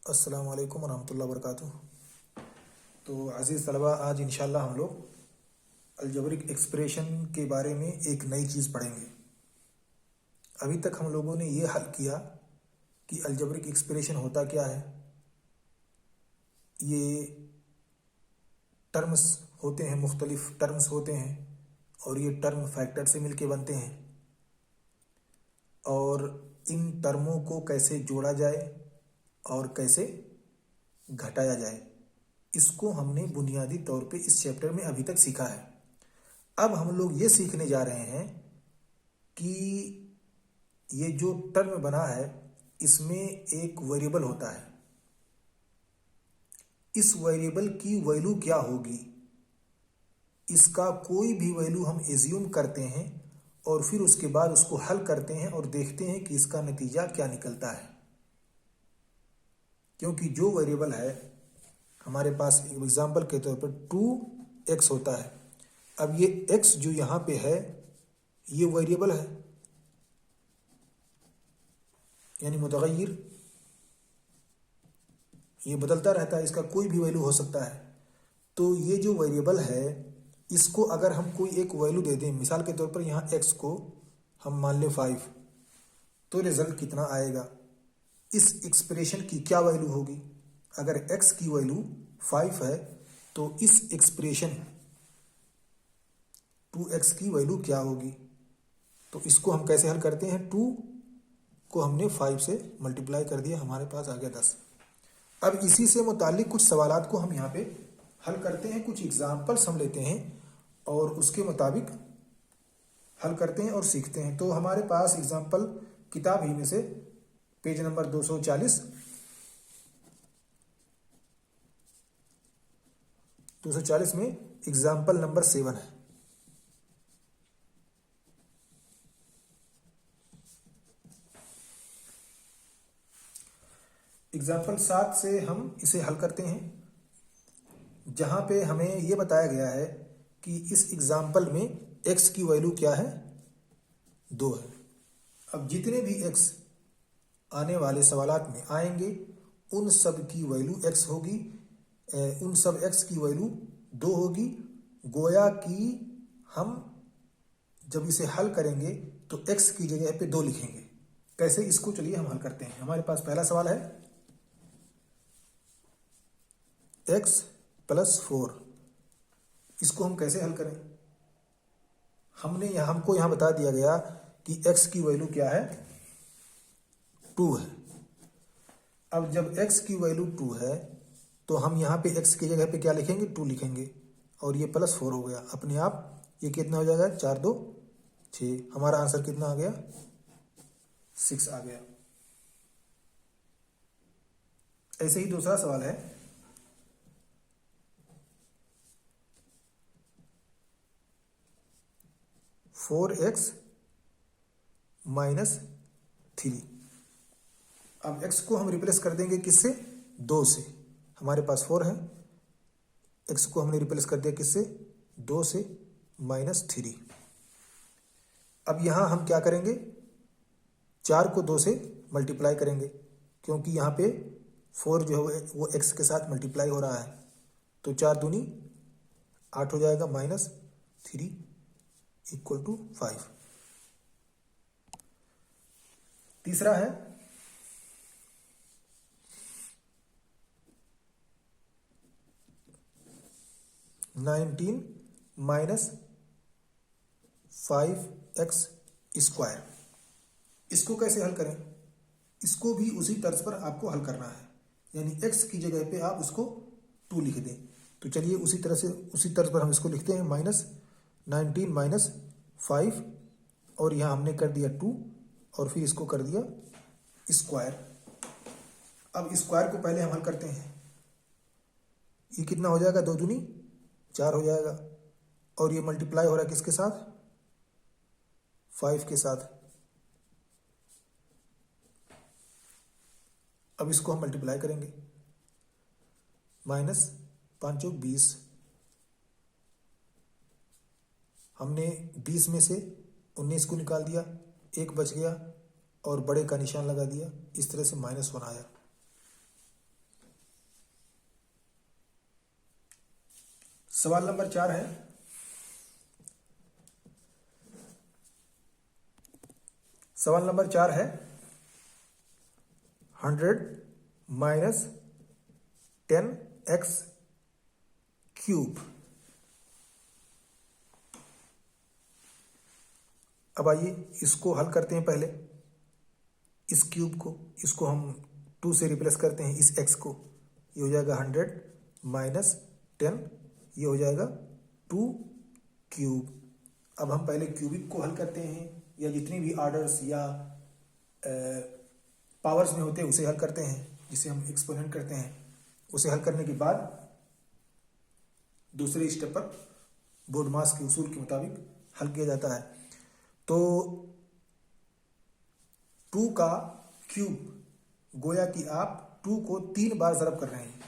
अस्सलाम वालेकुम वरहमतुल्लाहि वबरकातुह। तो अज़ीज़ तलबा, आज इंशाल्लाह हम लोग अलजबरिक एक्सप्रेशन के बारे में एक नई चीज़ पढ़ेंगे। अभी तक हम लोगों ने ये हल किया कि अलजबरिक एक्सप्रेशन होता क्या है। ये टर्म्स होते हैं, मुख्तलिफ टर्म्स होते हैं और ये टर्म फैक्टर से मिलके बनते हैं और इन टर्मों को कैसे जोड़ा जाए और कैसे घटाया जाए, इसको हमने बुनियादी तौर पे इस चैप्टर में अभी तक सीखा है। अब हम लोग ये सीखने जा रहे हैं कि ये जो टर्म बना है इसमें एक वेरिएबल होता है। इस वेरिएबल की वैल्यू क्या होगी, इसका कोई भी वैल्यू हम एज्यूम करते हैं और फिर उसके बाद उसको हल करते हैं और देखते हैं कि इसका नतीजा क्या निकलता है। क्योंकि जो वेरिएबल है हमारे पास एग्जांपल के तौर पर 2x होता है। अब ये x जो यहाँ पे है ये वेरिएबल है, यानी मुतगय्यिर, ये बदलता रहता है, इसका कोई भी वैल्यू हो सकता है। तो ये जो वेरिएबल है इसको अगर हम कोई एक वैल्यू दे दें, मिसाल के तौर पर यहाँ x को हम मान लें 5, तो रिजल्ट कितना आएगा, इस एक्सप्रेशन की क्या वैल्यू होगी। अगर x की वैल्यू 5 है तो इस एक्सप्रेशन 2x की वैल्यू क्या होगी। तो इसको हम कैसे हल करते हैं, 2 को हमने 5 से मल्टीप्लाई कर दिया, हमारे पास आ गया 10। अब इसी से मुतालिक कुछ सवालात को हम यहाँ पे हल करते हैं, कुछ एग्जाम्पल्स हम लेते हैं और उसके मुताबिक हल करते हैं और सीखते हैं। तो हमारे पास एग्जाम्पल किताब ही में से पेज नंबर 240 में एग्जाम्पल नंबर 7 है। एग्जाम्पल 7 से हम इसे हल करते हैं, जहां पे हमें यह बताया गया है कि इस एग्जाम्पल में x की वैल्यू क्या है, 2 है। अब जितने भी x आने वाले सवालात में आएंगे उन सब की वैल्यू x होगी, उन सब x की वैल्यू 2 होगी। गोया कि हम जब इसे हल करेंगे तो x की जगह पे 2 लिखेंगे। कैसे, इसको चलिए हम हल करते हैं। हमारे पास पहला सवाल है x + 4, इसको हम कैसे हल करें। हमको यहां बता दिया गया कि x की वैल्यू क्या है, 2 है। अब जब x की वैल्यू 2 है तो हम यहाँ पे x की जगह पे क्या लिखेंगे, 2 लिखेंगे और ये +4 हो गया अपने आप। ये कितना हो जाएगा, 4 2 6। हमारा आंसर कितना आ गया, 6 आ गया। ऐसे ही दूसरा सवाल है (4x - 3). अब x को हम रिप्लेस कर देंगे किससे, 2 से। हमारे पास 4 है, x को हमने रिप्लेस कर दिया किससे, 2 से -3। अब यहां हम क्या करेंगे, 4 को 2 से मल्टीप्लाई करेंगे, क्योंकि यहाँ पे 4 जो है वो x के साथ मल्टीप्लाई हो रहा है। तो 4 दूनी 8 हो जाएगा, -3 = 5। तीसरा है 19 - 5x²। इसको कैसे हल करें, इसको भी उसी तर्ज पर आपको हल करना है, यानी x की जगह पे आप उसको 2 लिख दें। तो चलिए उसी तर्ज पर हम इसको लिखते हैं, -19 - 5 और यहाँ हमने कर दिया 2 और फिर इसको कर दिया स्क्वायर। अब स्क्वायर को पहले हम हल करते हैं। ये कितना हो जाएगा, 2 दूनी 4 हो जाएगा और ये मल्टीप्लाई हो रहा है किसके साथ, 5 के साथ। अब इसको हम मल्टीप्लाई करेंगे, -5 × 20। हमने 20 में से 19 को निकाल दिया, 1 बच गया और बड़े का निशान लगा दिया, इस तरह से -1 आया। सवाल नंबर 4 है, सवाल नंबर 4 है 100 माइनस 10x क्यूब। अब आइए इसको हल करते हैं। पहले इस क्यूब को, इसको हम 2 से रिप्लेस करते हैं, इस x को। ये हो जाएगा 100 माइनस 10, ये हो जाएगा 2 क्यूब। अब हम पहले क्यूबिक को हल करते हैं, या जितनी भी ऑर्डर्स या पावर्स में होते हैं उसे हल करते हैं, जिसे हम एक्सपोनेंट करते हैं। उसे हल करने के बाद दूसरे स्टेप पर बोर्डमास के उसूल के मुताबिक हल किया जाता है। तो 2 का क्यूब, गोया कि आप 2 को 3 बार ज़रब कर रहे हैं।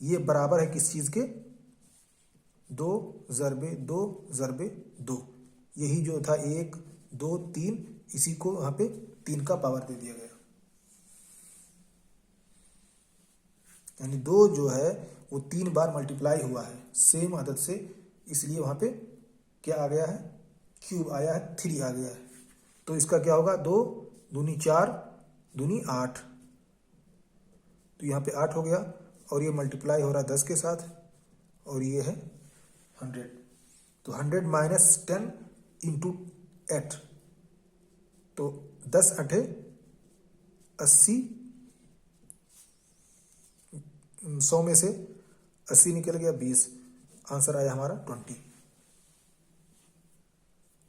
ये बराबर है किस चीज़ के? 2 ज़रबे 2 ज़रबे 2। यही जो था 1 2 3, इसी को यहाँ पे 3 का पावर दे दिया गया। यानी 2 जो है वो 3 बार मल्टीप्लाई हुआ है सेम आदत से, इसलिए वहाँ पे क्या आ गया है? क्यूब आया है, 3 आ गया है। तो इसका क्या होगा? 2 दूनी 4 दूनी 8, तो यहाँ पे 8 हो गया, और ये मल्टीप्लाई हो रहा है 10 के साथ, और ये है 100। तो 100 माइनस 10 इंटू 8, तो 10 8 80, 100 में से 80 निकल गया 20, आंसर आया हमारा 20।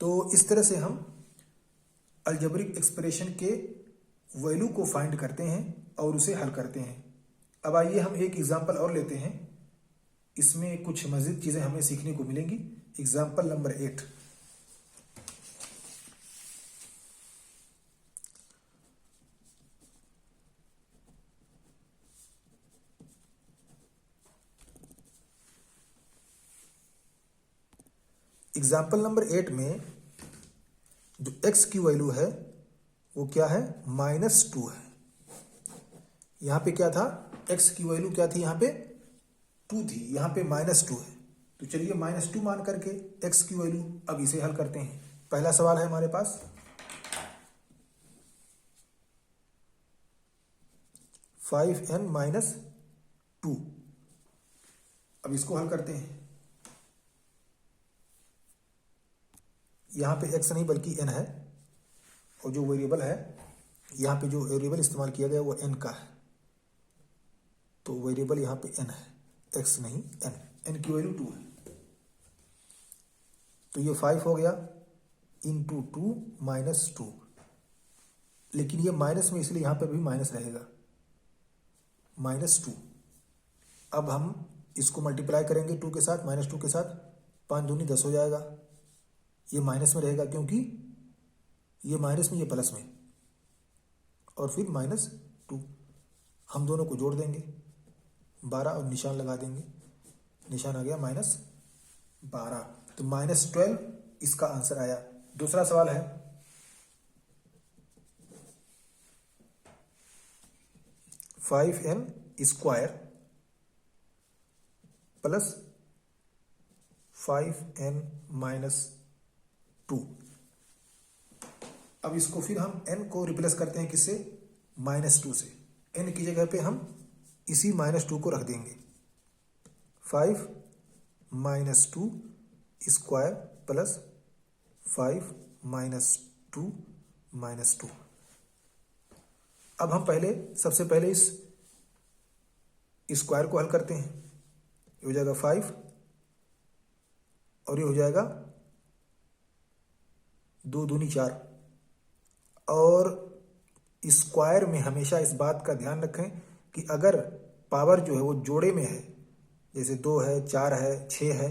तो इस तरह से हम अलजेब्रिक एक्सप्रेशन के वैल्यू को फाइंड करते हैं और उसे हल करते हैं। अब आइए हम एक एग्जांपल और लेते हैं, इसमें कुछ मज़ीद चीज़ें हमें सीखने को मिलेंगी। Example number 8। एग्जाम्पल नंबर 8 में जो x की वैल्यू है वो क्या है? -2 है। यहाँ पे क्या था? x की वैल्यू क्या थी? यहाँ पे 2 थी, यहाँ पे -2 है। तो चलिए -2 मान करके x की वैल्यू अब इसे हल करते हैं। पहला सवाल है हमारे पास, 5n माइनस 2। अब इसको हल करते हैं। यहाँ पे x नहीं बल्कि n है, और जो वेरिएबल है, यहाँ पे जो वेरिएबल इस्तेमाल किया गया वो n का है। तो वेरिएबल यहाँ पे n है, x नहीं n। n की वैल्यू 2 है। तो ये 5 हो गया इंटू 2 माइनस 2, लेकिन ये माइनस में इसलिए यहाँ पे भी माइनस रहेगा, -2। अब हम इसको मल्टीप्लाई करेंगे 2 के साथ, -2 के साथ, 5 दूनी 10 हो जाएगा। ये माइनस में रहेगा क्योंकि ये माइनस में, ये प्लस में, और फिर -2। हम दोनों को जोड़ देंगे 12 और निशान लगा देंगे, निशान आ गया -12। तो -12 इसका आंसर आया। दूसरा सवाल है, (5n² प्लस 5n माइनस 2। अब इसको फिर हम n को रिप्लेस करते हैं किससे? -2 से। n की जगह पे हम इसी -2 को रख देंगे। 5 minus 2 square plus 5 minus 2 minus 2। अब हम सबसे पहले इस स्क्वायर को हल करते हैं। ये हो जाएगा 5, और ये हो जाएगा 2 दूनी 4। और स्क्वायर में हमेशा इस बात का ध्यान रखें कि अगर पावर जो है वो जोड़े में है, जैसे 2 है, 4 है, 6 है,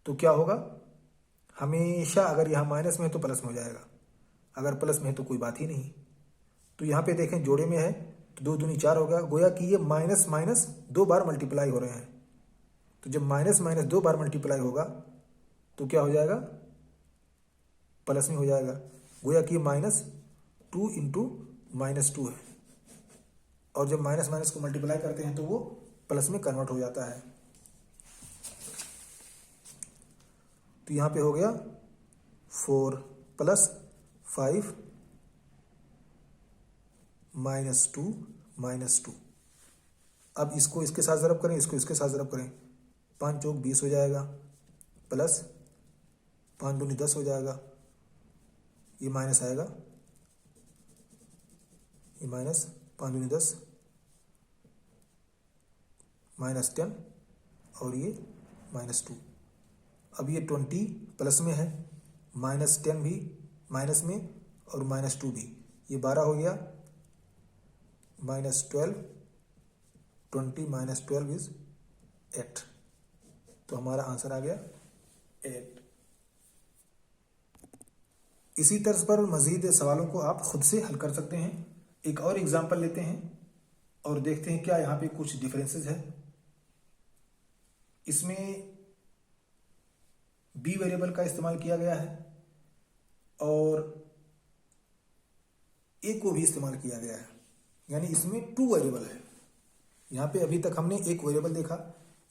तो क्या होगा? हमेशा अगर यहाँ माइनस में है तो प्लस में हो जाएगा, अगर प्लस में है तो कोई बात ही नहीं। तो यहाँ पे देखें जोड़े में है तो 2 दूनी 4 हो गया, गोया कि ये माइनस माइनस 2 बार मल्टीप्लाई हो रहे हैं। तो जब माइनस माइनस 2 बार मल्टीप्लाई होगा तो क्या हो जाएगा? प्लस में हो जाएगा, गोया कि -2 इंटू -2 है। और जब माइनस माइनस को मल्टीप्लाई करते हैं तो वो प्लस में कन्वर्ट हो जाता है। तो यहाँ पे हो गया 4 + 5 -2 -2। अब इसको इसके साथ ज़रब करें, इसको इसके साथ ज़रब करें, 5 चौक 20 हो जाएगा, प्लस 5 दूनी 10 हो जाएगा, ये माइनस आएगा, ये माइनस 5 दूनी 10 -10 और ये -2। अब ये 20 प्लस में है, -10 भी माइनस में और -2 भी, ये 12 हो गया, -12, 20 - 12 इज 8। तो हमारा आंसर आ गया 8। इसी तर्ज पर मजीद सवालों को आप खुद से हल कर सकते हैं। एक और एग्जांपल लेते हैं और देखते हैं क्या यहाँ पे कुछ डिफरेंसेस है। इसमें बी वेरिएबल का इस्तेमाल किया गया है और ए को भी इस्तेमाल किया गया है, यानी इसमें 2 वेरिएबल है। यहाँ पे अभी तक हमने एक वेरिएबल देखा,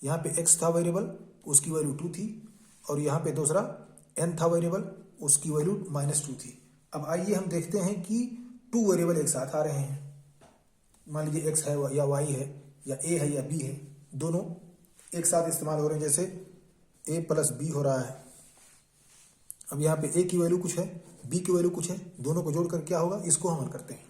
यहाँ पे x था वेरिएबल, उसकी वैल्यू 2 थी, और यहाँ पे दूसरा n था वेरिएबल, उसकी वैल्यू -2 थी। अब आइए हम देखते हैं कि 2 वेरिएबल एक साथ आ रहे हैं। मान लीजिए x है या y है या a है या b है, दोनों एक साथ इस्तेमाल हो रहे हैं। जैसे a + b हो रहा है। अब यहाँ पे a की वैल्यू कुछ है, b की वैल्यू कुछ है, दोनों को जोड़कर क्या होगा, इसको हम हल करते हैं।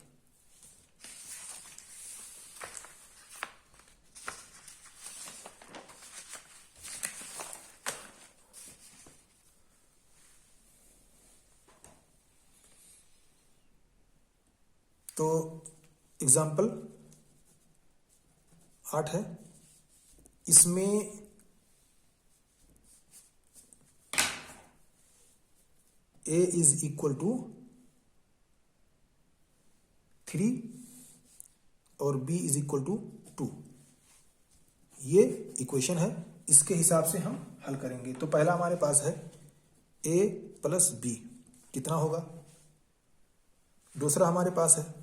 तो एग्जाम्पल 8 है, इसमें a इज इक्वल टू 3 और b इज इक्वल टू 2। ये इक्वेशन है, इसके हिसाब से हम हल करेंगे। तो पहला हमारे पास है a + b, कितना होगा। दूसरा हमारे पास है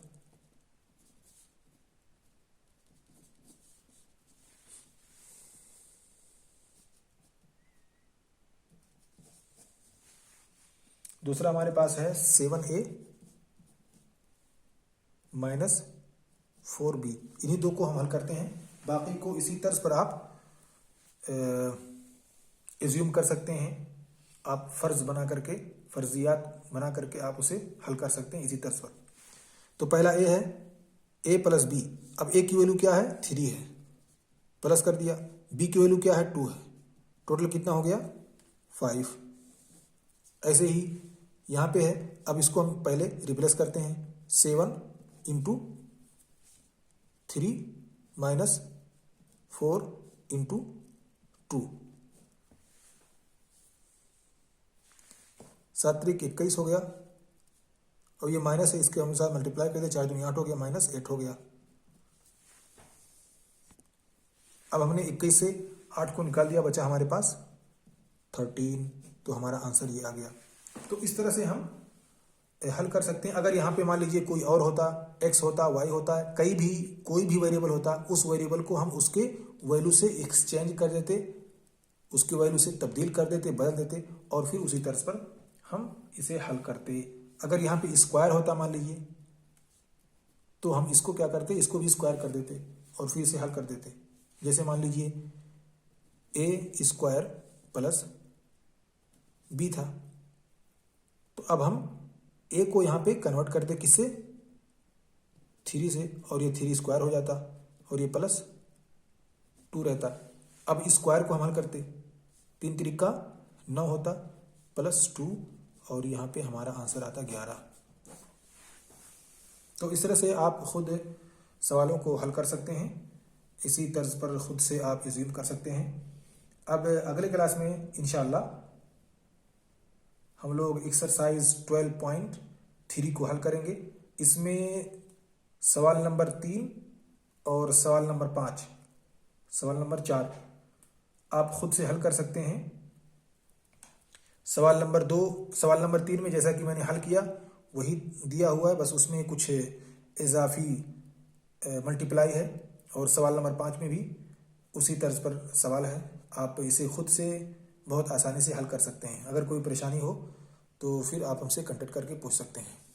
है 7a - 4b। इन्हीं दो को हम हल करते हैं, बाकी को इसी तर्ज पर आप एज्यूम कर सकते हैं। आप फर्जियात बना करके आप उसे हल कर सकते हैं इसी तर्ज पर। तो पहला a है, a + b। अब a की वैल्यू क्या है, 3 है, प्लस कर दिया। b की वैल्यू क्या है, 2 है, टोटल कितना हो गया, 5। ऐसे ही यहाँ पे है, अब इसको हम पहले रिप्लेस करते हैं, 7 × 3 - 4 × 2, 7 × 21 हो गया, और ये माइनस है, इसके अनुसार मल्टीप्लाई कर दिया, 4 दूनी 8 हो गया, -8 हो गया। अब हमने 21 से 8 को निकाल दिया, बचा हमारे पास 13। तो हमारा आंसर ये आ गया। तो इस तरह से हम हल कर सकते हैं। अगर यहाँ पे मान लीजिए कोई और होता, x होता, y होता है, कोई भी वेरिएबल होता, उस वेरिएबल को हम उसके वैल्यू से एक्सचेंज कर देते, उसकी वैल्यू से तब्दील कर देते, बदल देते, और फिर उसी तर्ज पर हम इसे हल करते। अगर यहाँ पे स्क्वायर होता मान लीजिए, तो हम इसको क्या करते, इसको भी स्क्वायर कर देते और फिर इसे हल कर देते। जैसे मान लीजिए a² + b था, तो अब हम a को यहाँ पे कन्वर्ट कर दे, किससे, 3 से, और ये 3 स्क्वायर हो जाता और ये +2 रहता। अब स्क्वायर को हम हल करते, 3 × 3 = 9 होता, +2, और यहाँ पे हमारा आंसर आता 11। तो इस तरह से आप खुद सवालों को हल कर सकते हैं, इसी तर्ज पर खुद से आप एज्यूम कर सकते हैं। अब अगले क्लास में इंशाअल्लाह हम लोग एक्सरसाइज 12.3 को हल करेंगे। इसमें सवाल नंबर 3 और सवाल नंबर 5, सवाल नंबर 4 आप खुद से हल कर सकते हैं। सवाल नंबर 3 में जैसा कि मैंने हल किया वही दिया हुआ है, बस उसमें कुछ इजाफी मल्टीप्लाई है, और सवाल नंबर 5 में भी उसी तर्ज पर सवाल है। आप इसे खुद से बहुत आसानी से हल कर सकते हैं। अगर कोई परेशानी हो तो फिर आप हमसे कांटेक्ट करके पूछ सकते हैं।